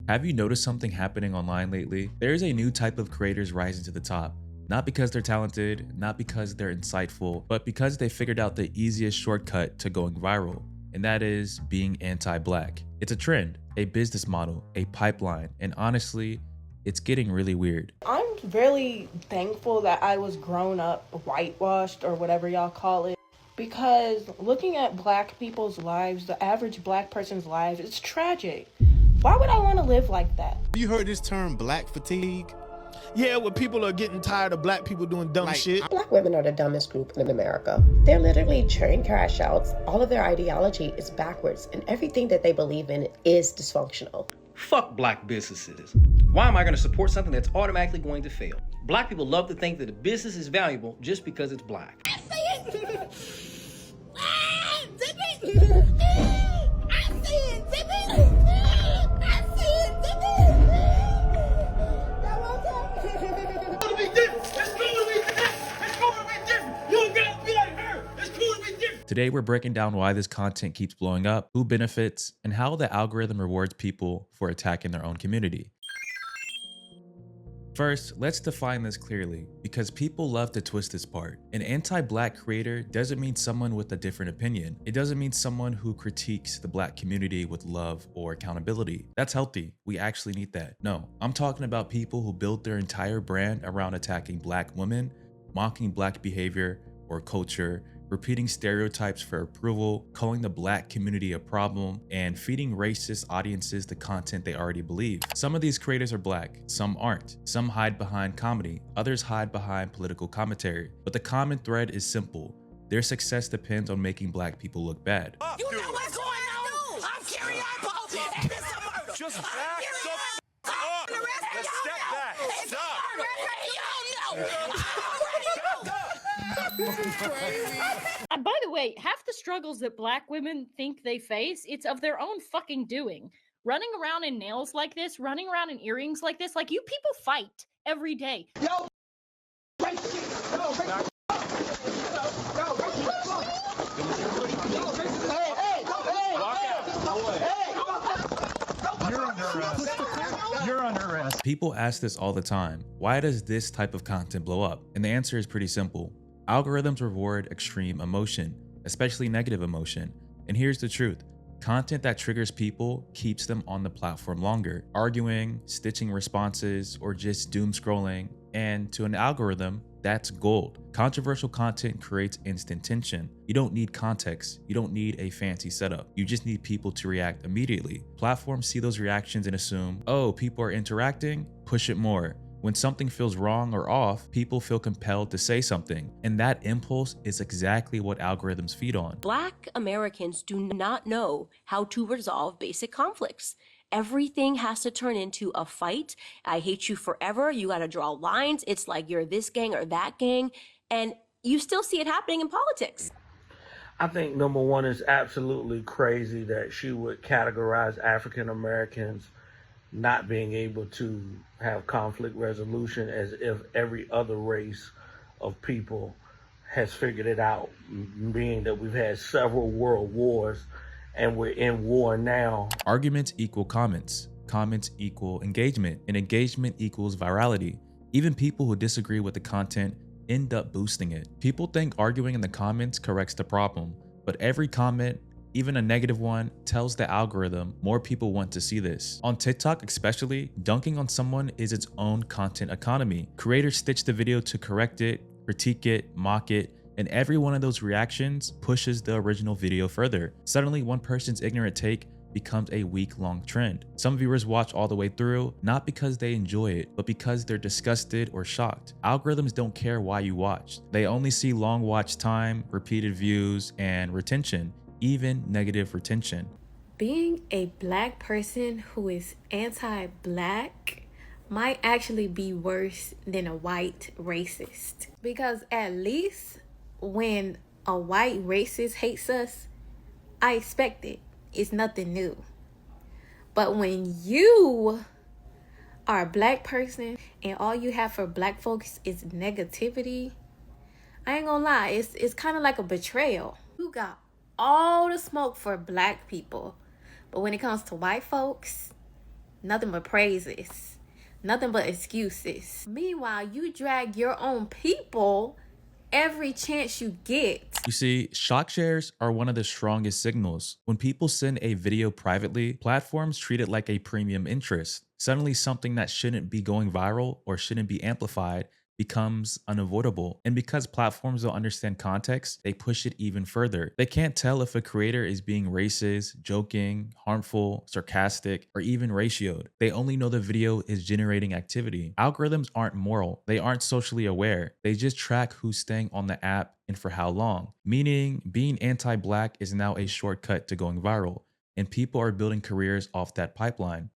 Have you noticed something happening online lately? There is a new type of creators rising to the top. Not because they're talented, not because they're insightful, but because they figured out the easiest shortcut to going viral, and that is being anti-black. It's a trend, a business model, a pipeline, and honestly, it's getting really weird. I'm really thankful that I was grown up whitewashed or whatever y'all call it. Because looking at black people's lives, the average black person's lives, it's tragic. Why would I want to live like that? You heard this term black fatigue? Yeah, when people are getting tired of black people doing dumb shit. Black women are the dumbest group in America. They're literally train crash outs. All of their ideology is backwards, and everything that they believe in is dysfunctional. Fuck black businesses. Why am I going to support something that's automatically going to fail? Black people love to think that a business is valuable just because it's black. I see it! Ah, Zippy! I see it, Zippy! I see it, Zippy! That one time. It's going to be different. It's going to be different. It's going to be different. You don't got to be like her. It's going to be different. Today, we're breaking down why this content keeps blowing up, who benefits, and how the algorithm rewards people for attacking their own community. First, let's define this clearly, because people love to twist this part. An anti-black creator doesn't mean someone with a different opinion. It doesn't mean someone who critiques the black community with love or accountability. That's healthy. We actually need that. No, I'm talking about people who build their entire brand around attacking black women, mocking black behavior or culture, repeating stereotypes for approval, calling the black community a problem, and feeding racist audiences the content they already believe. Some of these creators are black, some aren't. Some hide behind comedy, others hide behind political commentary. But the common thread is simple. Their success depends on making black people look bad. You know what's going on? I'm carrying on, and it's a murder. Just back the up. Let's step back. Stop. By the way, half the struggles that black women think they face, it's of their own fucking doing. Running around in nails like this, running around in earrings like this, like you people fight every day. Yo, You're under arrest. People ask this all the time. Why does this type of content blow up? And the answer is pretty simple. Algorithms reward extreme emotion, especially negative emotion. And here's the truth. Content that triggers people keeps them on the platform longer, arguing, stitching responses, or just doom scrolling. And to an algorithm, that's gold. Controversial content creates instant tension. You don't need context. You don't need a fancy setup. You just need people to react immediately. Platforms see those reactions and assume, oh, people are interacting, push it more. When something feels wrong or off, people feel compelled to say something. And that impulse is exactly what algorithms feed on. Black Americans do not know how to resolve basic conflicts. Everything has to turn into a fight. I hate you forever. You got to draw lines. It's like you're this gang or that gang. And you still see it happening in politics. I think number one is absolutely crazy that she would categorize African Americans not being able to have conflict resolution as if every other race of people has figured it out, being that we've had several world wars and we're in war now. Arguments equal comments. Comments equal engagement, and engagement equals virality. Even people who disagree with the content end up boosting it. People think arguing in the comments corrects the problem, but every comment, even a negative one, tells the algorithm more people want to see this. On TikTok especially, dunking on someone is its own content economy. Creators stitch the video to correct it, critique it, mock it, and every one of those reactions pushes the original video further. Suddenly, one person's ignorant take becomes a week-long trend. Some viewers watch all the way through, not because they enjoy it, but because they're disgusted or shocked. Algorithms don't care why you watch. They only see long watch time, repeated views, and retention, even negative retention. Being a black person who is anti-black might actually be worse than a white racist. Because at least when a white racist hates us, I expect it. It's nothing new. But when you are a black person and all you have for black folks is negativity, I ain't gonna lie, it's kind of like a betrayal. You got all the smoke for black people, but when it comes to white folks, nothing but praises, nothing but excuses. Meanwhile, you drag your own people every chance you get. You see, shock shares are one of the strongest signals. When people send a video privately, platforms treat it like a premium interest. Suddenly, something that shouldn't be going viral or shouldn't be amplified becomes unavoidable. And because platforms don't understand context, they push it even further. They can't tell if a creator is being racist, joking, harmful, sarcastic, or even ratioed. They only know the video is generating activity. Algorithms aren't moral. They aren't socially aware. They just track who's staying on the app and for how long. Meaning, being anti-Black is now a shortcut to going viral. And people are building careers off that pipeline.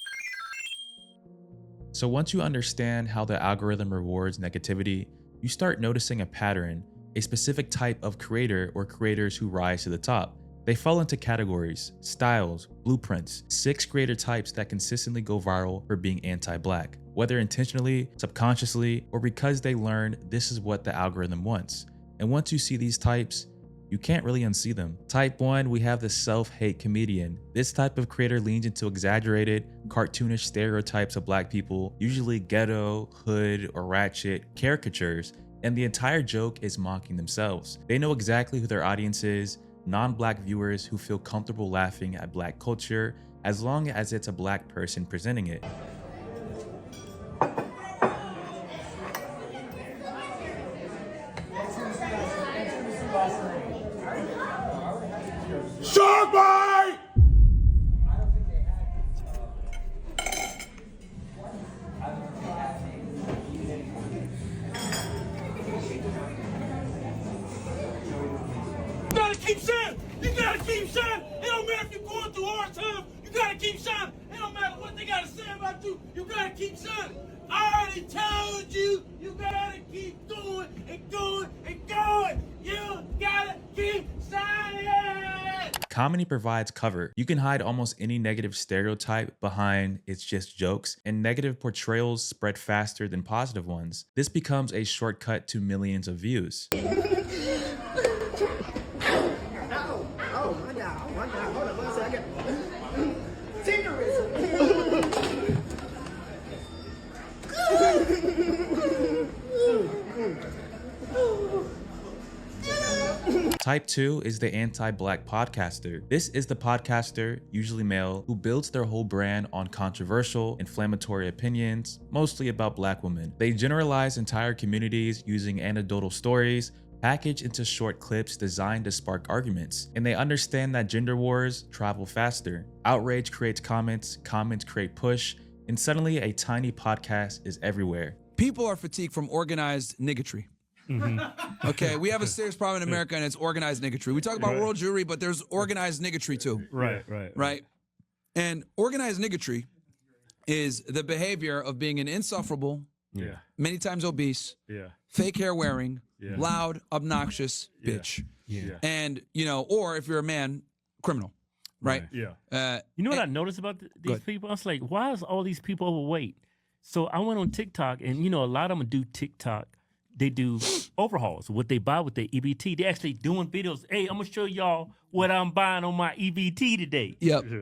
So once you understand how the algorithm rewards negativity, you start noticing a pattern, a specific type of creator or creators who rise to the top. They fall into categories, styles, blueprints, 6 creator types that consistently go viral for being anti-Black, whether intentionally, subconsciously, or because they learn this is what the algorithm wants. And once you see these types, you can't really unsee them. Type 1, we have the self-hate comedian. This type of creator leans into exaggerated, cartoonish stereotypes of Black people, usually ghetto, hood, or ratchet caricatures, and the entire joke is mocking themselves. They know exactly who their audience is, non-Black viewers who feel comfortable laughing at Black culture, as long as it's a Black person presenting it. Shark bite! You gotta keep shining! You gotta keep shining! It don't matter if you're going through hard times, you gotta keep shining! It don't matter what they gotta say about you, you gotta keep shining! I already told you, you gotta keep going and going and going! You gotta keep shining! Comedy provides cover. You can hide almost any negative stereotype behind it's just jokes, and negative portrayals spread faster than positive ones. This becomes a shortcut to millions of views. Oh my God, hold on 1 second. Type 2 is the anti-Black podcaster. This is the podcaster, usually male, who builds their whole brand on controversial, inflammatory opinions, mostly about Black women. They generalize entire communities using anecdotal stories, packaged into short clips designed to spark arguments. And they understand that gender wars travel faster. Outrage creates comments, comments create push, and suddenly a tiny podcast is everywhere. People are fatigued from organized niggatry. Okay, we have a serious problem in America, and it's organized niggatry. We talk about world Jewry, but there's organized niggatry too. Right. And organized niggatry is the behavior of being an insufferable, many times obese, fake hair wearing, loud, obnoxious bitch. And, you know, or if you're a man, criminal. Right? You know what I noticed about these people? I was like, why is all these people overweight? So I went on TikTok, and, you know, a lot of them do TikTok. They do overhauls, what they buy with their EBT. They actually doing videos. Hey, I'm going to show y'all what I'm buying on my EBT today.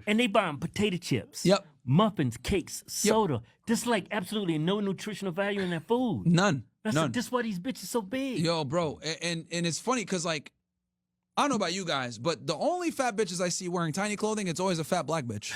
And they buying potato chips, muffins, cakes, soda. Just like absolutely no nutritional value in that food. None. That's why these bitches so big. Yo, bro. And it's funny because, like, I don't know about you guys, but the only fat bitches I see wearing tiny clothing, it's always a fat Black bitch.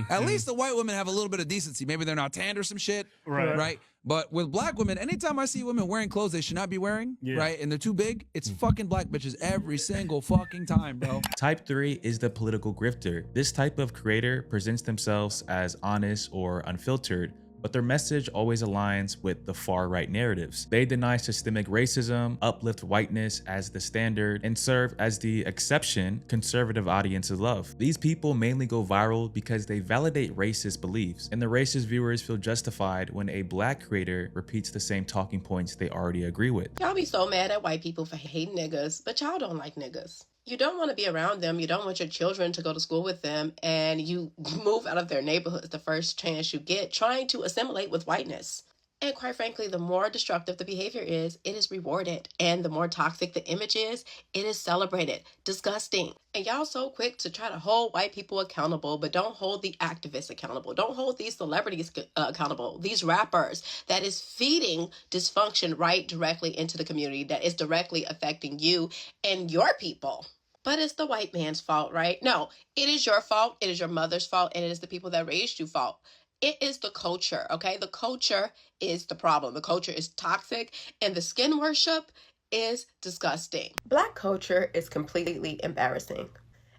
At least the white women have a little bit of decency. Maybe they're not tanned or some shit. Right? But with Black women, anytime I see women wearing clothes they should not be wearing, right, and they're too big, it's fucking Black bitches every single fucking time, bro. Type 3 is the political grifter. This type of creator presents themselves as honest or unfiltered, but their message always aligns with the far-right narratives. They deny systemic racism, uplift whiteness as the standard, and serve as the exception conservative audiences love. These people mainly go viral because they validate racist beliefs, and the racist viewers feel justified when a Black creator repeats the same talking points they already agree with. Y'all be so mad at white people for hating niggas, but y'all don't like niggas. You don't want to be around them. You don't want your children to go to school with them, and you move out of their neighborhoods the first chance you get, trying to assimilate with whiteness. And quite frankly, the more destructive the behavior is, it is rewarded. And the more toxic the image is, it is celebrated. Disgusting. And y'all so quick to try to hold white people accountable, but don't hold the activists accountable. Don't hold these celebrities accountable. These rappers that is feeding dysfunction right directly into the community, that is directly affecting you and your people. But it's the white man's fault, right? No, it is your fault. It is your mother's fault. And it is the people that raised you fault. It is the culture, okay? The culture is the problem. The culture is toxic, and the skin worship is disgusting. Black culture is completely embarrassing.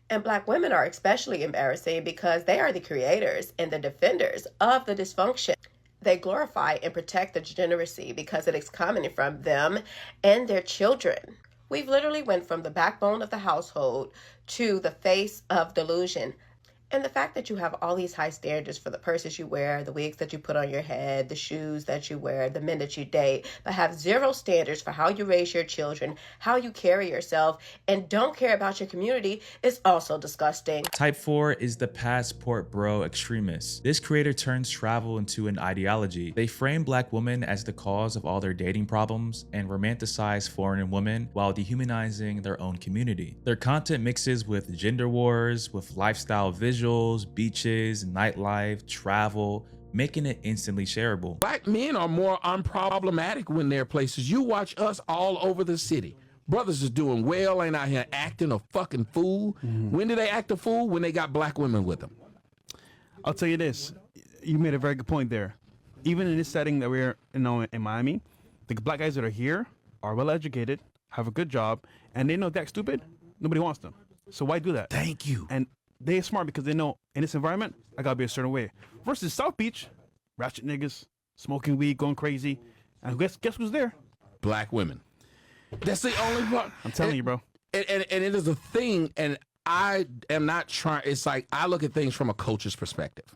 And Black women are especially embarrassing because they are the creators and the defenders of the dysfunction. They glorify and protect the degeneracy because it is coming from them and their children. We've literally went from the backbone of the household to the face of delusion. And the fact that you have all these high standards for the purses you wear, the wigs that you put on your head, the shoes that you wear, the men that you date, but have zero standards for how you raise your children, how you carry yourself, and don't care about your community is also disgusting. Type 4 is the passport bro extremist. This creator turns travel into an ideology. They frame Black women as the cause of all their dating problems and romanticize foreign women while dehumanizing their own community. Their content mixes with gender wars, with lifestyle visuals, beaches, nightlife, travel, making it instantly shareable. Black men are more unproblematic when they're places. You watch us all over the city. Brothers is doing well, ain't out here acting a fucking fool. When did they act a fool? When they got Black women with them. I'll tell you this. You made a very good point there. Even in this setting that we're in Miami, the Black guys that are here are well educated, have a good job, and they know that stupid, nobody wants them. So why do that? Thank you. And they're smart because they know in this environment, I gotta be a certain way. Versus South Beach, ratchet niggas, smoking weed, going crazy. And guess who's there? Black women. That's the only part. I'm telling you, bro. And it is a thing, and I am not trying. It's like I look at things from a coach's perspective.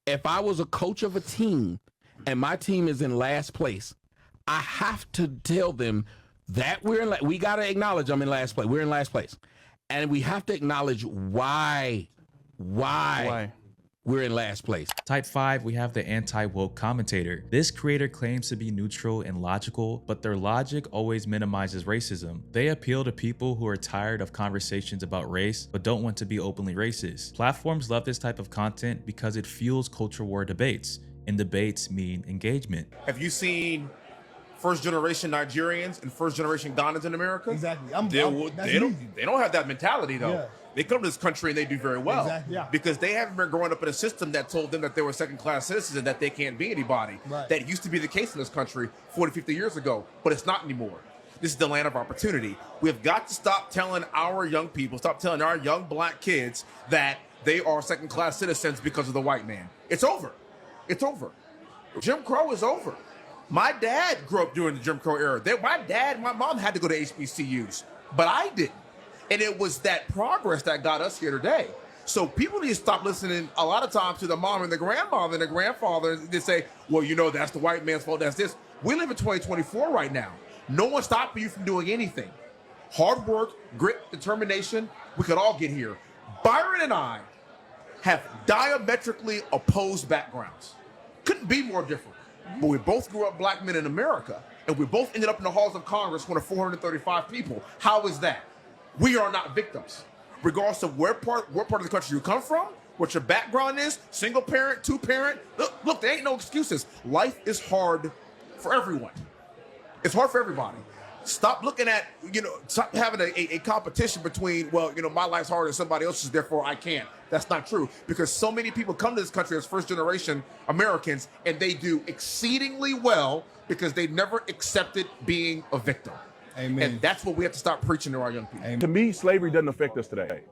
If I was a coach of a team and my team is in last place, I have to tell them that we got to acknowledge I'm in last place. We're in last place. And we have to acknowledge why we're in last place. Type 5, we have the anti-woke commentator. This creator claims to be neutral and logical, but their logic always minimizes racism. They appeal to people who are tired of conversations about race, but don't want to be openly racist. Platforms love this type of content because it fuels culture war debates, and debates mean engagement. Have you seen first-generation Nigerians and first-generation Ghanaians in America? Exactly. They don't have that mentality, though. Yeah. They come to this country and they do very well. Exactly. Yeah. Because they haven't been growing up in a system that told them that they were second-class citizens and that they can't be anybody. Right. That used to be the case in this country 40, 50 years ago, but it's not anymore. This is the land of opportunity. We've got to stop telling our young people, stop telling our young Black kids that they are second-class citizens because of the white man. It's over. It's over. Jim Crow is over. My dad grew up during the Jim Crow era. My dad and my mom had to go to HBCUs, but I didn't. And it was that progress that got us here today. So people need to stop listening a lot of times to the mom and the grandmother and the grandfather and they say, well, that's the white man's fault, that's this. We live in 2024 right now. No one stopping you from doing anything. Hard work, grit, determination, we could all get here. Byron and I have diametrically opposed backgrounds. Couldn't be more different. But we both grew up Black men in America, and we both ended up in the halls of Congress, one of 435 people. How is that? We are not victims. Regardless of what part of the country you come from, what your background is, single parent, two parent, look, there ain't no excuses. Life is hard for everyone. It's hard for everybody. Stop looking at, stop having a competition between, my life's harder than somebody else's, therefore I can't. That's not true, because so many people come to this country as first-generation Americans, and they do exceedingly well because they never accepted being a victim. Amen. And that's what we have to stop preaching to our young people. To me, slavery doesn't affect us today.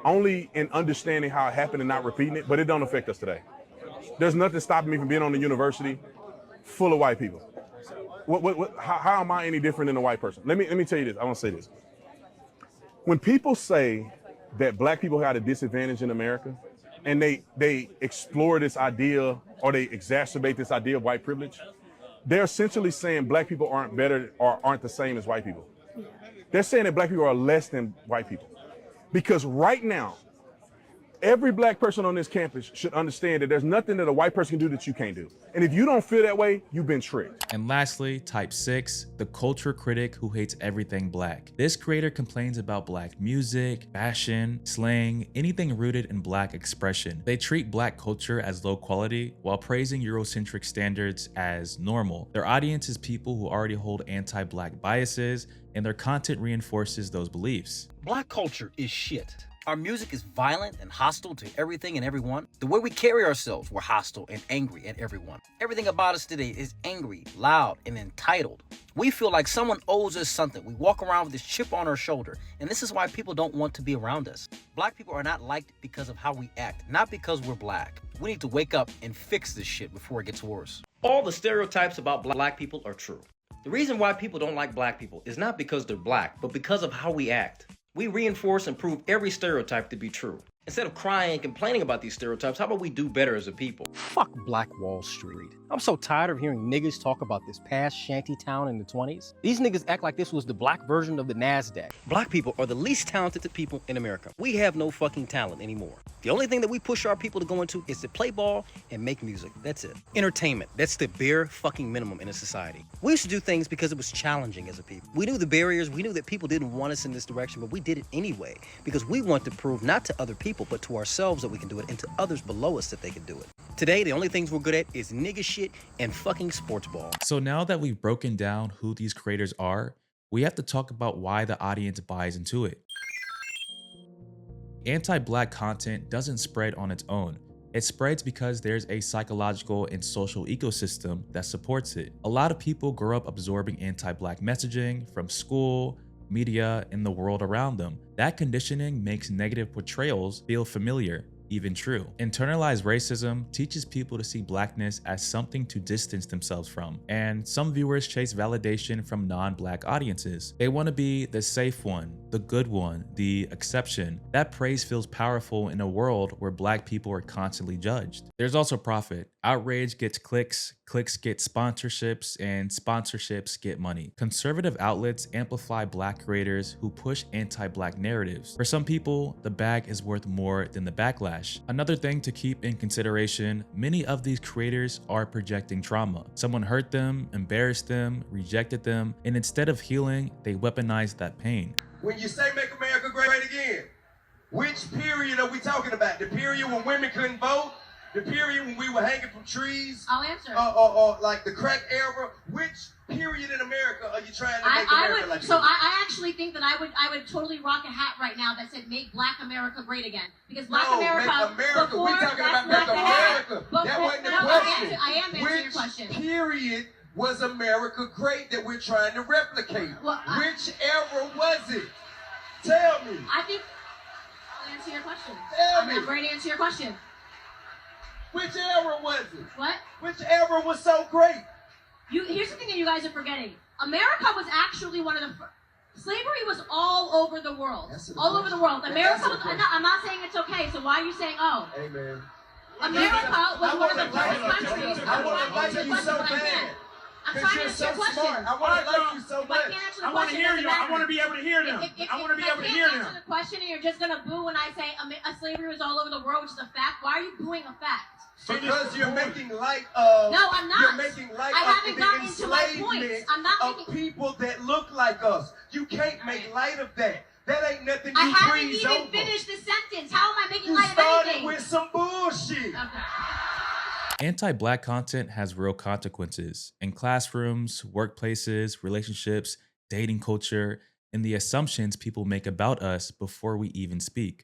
Only in understanding how it happened and not repeating it, but it don't affect us today. There's nothing stopping me from being on the university full of white people. How am I any different than a white person? Let me tell you this. I want to say this. When people say that Black people got a disadvantage in America, and they explore this idea or they exacerbate this idea of white privilege, they're essentially saying Black people aren't better or aren't the same as white people. They're saying that Black people are less than white people. Because right now, Every black person on this campus should understand that there's nothing that a white person can do that you can't do. And if you don't feel that way, you've been tricked. And lastly, type 6, the culture critic who hates everything black. This creator complains about black music, fashion, slang, anything rooted in black expression. They treat black culture as low quality while praising Eurocentric standards as normal. Their audience is people who already hold anti-black biases, and their content reinforces those beliefs. Black culture is shit. Our music is violent and hostile to everything and everyone. The way we carry ourselves, we're hostile and angry at everyone. Everything about us today is angry, loud, and entitled. We feel like someone owes us something. We walk around with this chip on our shoulder, and this is why people don't want to be around us. Black people are not liked because of how we act, not because we're black. We need to wake up and fix this shit before it gets worse. All the stereotypes about black people are true. The reason why people don't like black people is not because they're black, but because of how we act. We reinforce and prove every stereotype to be true. Instead of crying and complaining about these stereotypes, how about we do better as a people? Fuck Black Wall Street. I'm so tired of hearing niggas talk about this past shanty town in the 20s. These niggas act like this was the black version of the NASDAQ. Black people are the least talented people in America. We have no fucking talent anymore. The only thing that we push our people to go into is to play ball and make music. That's it. Entertainment. That's the bare fucking minimum in a society. We used to do things because it was challenging as a people. We knew the barriers. We knew that people didn't want us in this direction, but we did it anyway because we want to prove not to other people, but to ourselves that we can do it and to others below us that they can do it. Today, the only things we're good at is nigga shit and fucking sports ball. So now that we've broken down who these creators are, we have to talk about why the audience buys into it. Anti-black content doesn't spread on its own. It spreads because there's a psychological and social ecosystem that supports it. A lot of people grow up absorbing anti-black messaging from school, media, and the world around them. That conditioning makes negative portrayals feel familiar, even true. Internalized racism teaches people to see blackness as something to distance themselves from, and some viewers chase validation from non-black audiences. They want to be the safe one, the good one, the exception. That praise feels powerful in a world where black people are constantly judged. There's also profit. Outrage gets clicks, clicks get sponsorships, and sponsorships get money. Conservative outlets amplify black creators who push anti-black narratives. For some people, the bag is worth more than the backlash. Another thing to keep in consideration, many of these creators are projecting trauma. Someone hurt them, embarrassed them, rejected them, and instead of healing, they weaponize that pain. When you say make America great again, which period are we talking about? The period when women couldn't vote? The period when we were hanging from trees? I'll answer. Or like the crack era? Which period in America are you trying to make America like? So I actually think that I would totally rock a hat right now that said "Make Black America Great Again" because Black America. Make America. Before, we're talking about that's make America. That wasn't the question. I am answering your question. Which period was America great that we're trying to replicate? Well, which era was it? Tell me. I think I'll answer your question. Tell me. I'm ready to answer your question. Which era was it? What? Which era was so great? Here's the thing that you guys are forgetting. America was actually one of the slavery was all over the world. All over the world. America was, I'm not saying it's okay, so why are you saying, oh? Amen. America was one of the first countries. I want to like you so bad. I'm trying to answer your question. I want to like you so much. I want to hear you. I want to be able to hear them. I want to be able to hear them. If you can't answer the question and you're just going to boo when I say slavery was all over the world, which is a fact, why are you booing a fact? Because you're making light of. No, I'm not. You're making light of the enslavement of people that look like us. You can't make light of that. That ain't nothing you breeze over. I haven't even finished the sentence. How am I making light of anything? You started with some bullshit. Okay. Anti-black content has real consequences in classrooms, workplaces, relationships, dating culture, and the assumptions people make about us before we even speak.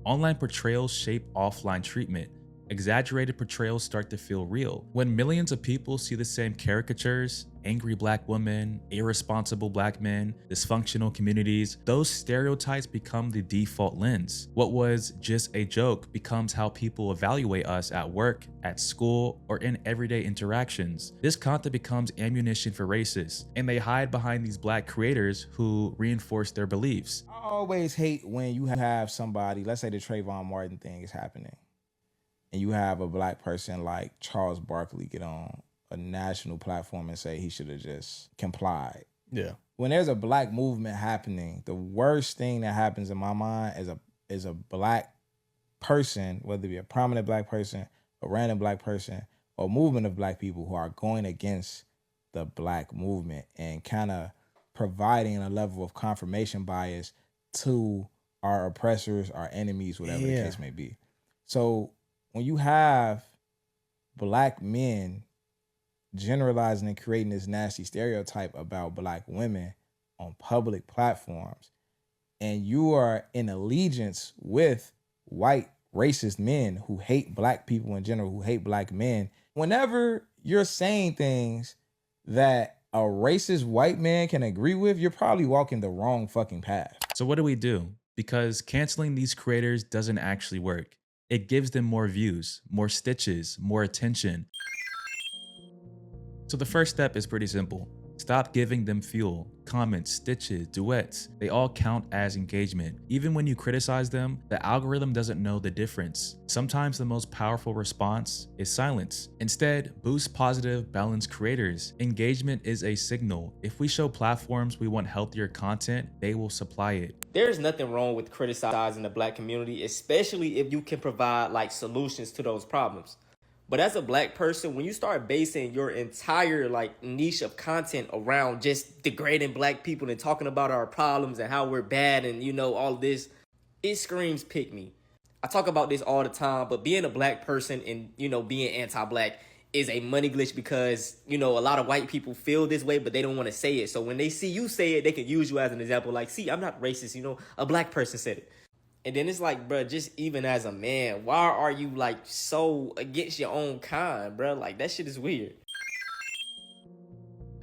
Online portrayals shape offline treatment. Exaggerated portrayals start to feel real. When millions of people see the same caricatures, angry black women, irresponsible black men, dysfunctional communities, those stereotypes become the default lens. What was just a joke becomes how people evaluate us at work, at school, or in everyday interactions. This content becomes ammunition for racists, and they hide behind these black creators who reinforce their beliefs. I always hate when you have somebody, let's say the Trayvon Martin thing is happening, and you have a black person like Charles Barkley get on a national platform and say he should have just complied. Yeah. When there's a black movement happening, the worst thing that happens in my mind is is a black person, whether it be a prominent black person, a random black person, or a movement of black people who are going against the black movement and kind of providing a level of confirmation bias to our oppressors, our enemies, whatever the case may be. So when you have black men generalizing and creating this nasty stereotype about black women on public platforms, and you are in allegiance with white racist men who hate black people in general, who hate black men, whenever you're saying things that a racist white man can agree with, you're probably walking the wrong fucking path. So what do we do? Because canceling these creators doesn't actually work. It gives them more views, more stitches, more attention. So the first step is pretty simple. Stop giving them fuel. Comments, stitches, duets, they all count as engagement. Even when you criticize them, the algorithm doesn't know the difference. Sometimes the most powerful response is silence. Instead, boost positive, balanced creators. Engagement is a signal. If we show platforms we want healthier content, they will supply it. There's nothing wrong with criticizing the black community, especially if you can provide like solutions to those problems. But as a black person, when you start basing your entire like niche of content around just degrading black people and talking about our problems and how we're bad and you know all of this, it screams pick me. I talk about this all the time, but being a black person and you know being anti-black is a money glitch because you know a lot of white people feel this way, but they don't want to say it. So when they see you say it, they can use you as an example. Like, see, I'm not racist. You know, a black person said it. And then it's like, bro, just even as a man, why are you like so against your own kind, bro? Like that shit is weird.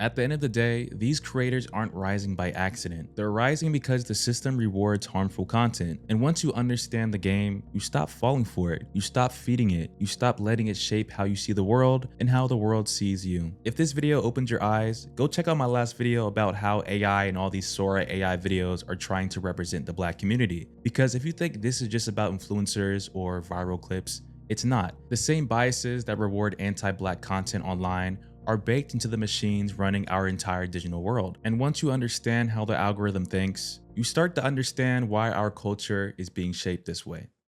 At the end of the day, these creators aren't rising by accident. They're rising because the system rewards harmful content. And once you understand the game, you stop falling for it. You stop feeding it. You stop letting it shape how you see the world and how the world sees you. If this video opened your eyes, go check out my last video about how AI and all these Sora AI videos are trying to represent the black community. Because if you think this is just about influencers or viral clips, it's not. The same biases that reward anti-black content online are baked into the machines running our entire digital world. And once you understand how the algorithm thinks, you start to understand why our culture is being shaped this way.